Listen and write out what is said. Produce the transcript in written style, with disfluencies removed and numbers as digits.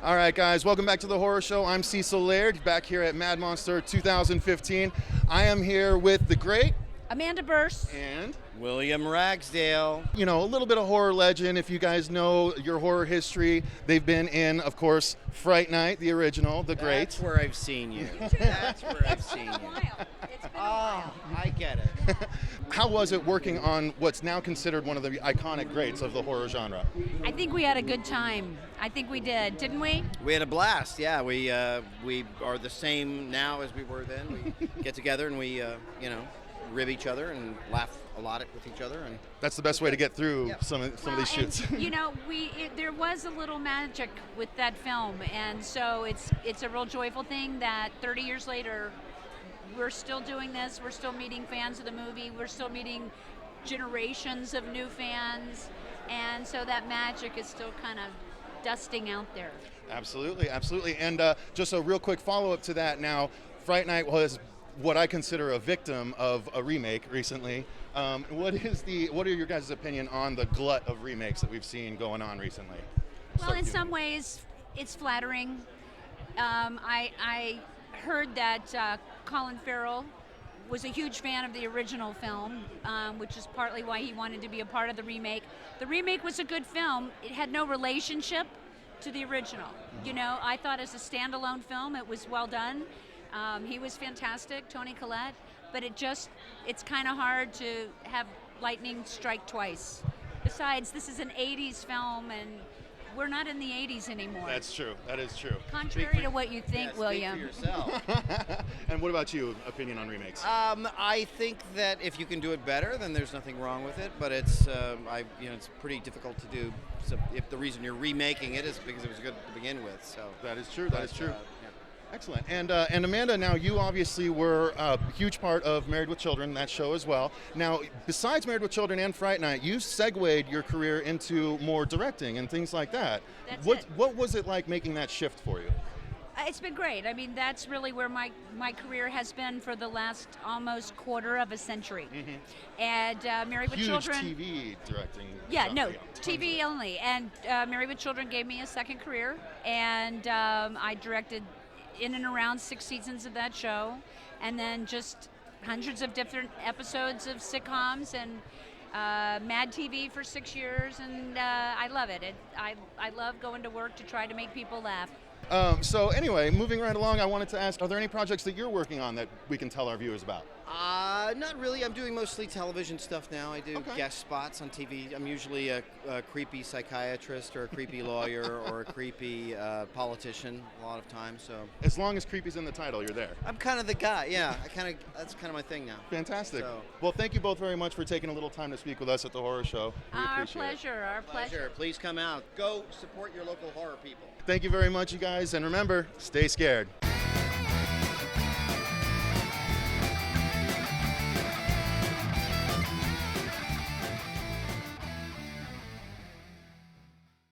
All right, guys, welcome back to the Horror Show. I'm Cecil Laird, back here at Mad Monster 2015. I am here with the great Amanda Bearse and William Ragsdale. You know, a little bit of horror legend. If you guys know your horror history, they've been in, of course, Fright Night, the original, the great. That's where I've seen you. That's where I've seen you. It's been a while. I get it. How was it working on what's now considered one of the iconic greats of the horror genre? I think we had a good time. I think we did, didn't we? We had a blast. Yeah, we are the same now as we were then. We get together and we rib each other and laugh a lot with each other, and that's the best way to get through some of these shoots. You know, there was a little magic with that film, and so it's a real joyful thing that 30 years later, we're still doing this. We're still meeting fans of the movie. We're still meeting generations of new fans, and so that magic is still kind of dusting out there. Absolutely, absolutely. And just a real quick follow-up to that. Now, Fright Night was what I consider a victim of a remake recently. What are your guys' opinion on the glut of remakes that we've seen going on recently? Well, in some ways, it's flattering. I heard that Colin Farrell was a huge fan of the original film, which is partly why he wanted to be a part of the remake. The remake was a good film. It had no relationship to the original. You know, I thought as a standalone film, it was well done. He was fantastic, Toni Collette, but it's kind of hard to have lightning strike twice. Besides, this is an 80s film, and we're not in the 80s anymore. That's true. That is true. Contrary to what you think, William. Speak for yourself. And what about you? Opinion on remakes? I think that if you can do it better, then there's nothing wrong with it. But it's it's pretty difficult to do. So if the reason you're remaking it is because it was good to begin with, so that is true. That is true. Excellent. And Amanda, now you obviously were a huge part of Married with Children, that show as well. Now, besides Married with Children and Fright Night, you segued your career into more directing and things like that. What was it like making that shift for you? It's been great. I mean, that's really where my career has been for the last almost quarter of a century. Mm-hmm. And Married with Children. Huge TV directing. TV only. And Married with Children gave me a second career, and I directed in and around 6 seasons of that show, and then just hundreds of different episodes of sitcoms and Mad TV for 6 years, and I love it. I love going to work to try to make people laugh. So anyway, moving right along, I wanted to ask, are there any projects that you're working on that we can tell our viewers about? Not really. I'm doing mostly television stuff now. I do guest spots on TV. I'm usually a creepy psychiatrist or a creepy lawyer or a creepy politician a lot of times. So as long as creepy's in the title, you're there. I'm kind of the guy. Yeah, that's kind of my thing now. Fantastic. So. Well, thank you both very much for taking a little time to speak with us at the Horror Show. Our pleasure. Please come out. Go support your local horror people. Thank you very much, you guys, and remember, stay scared.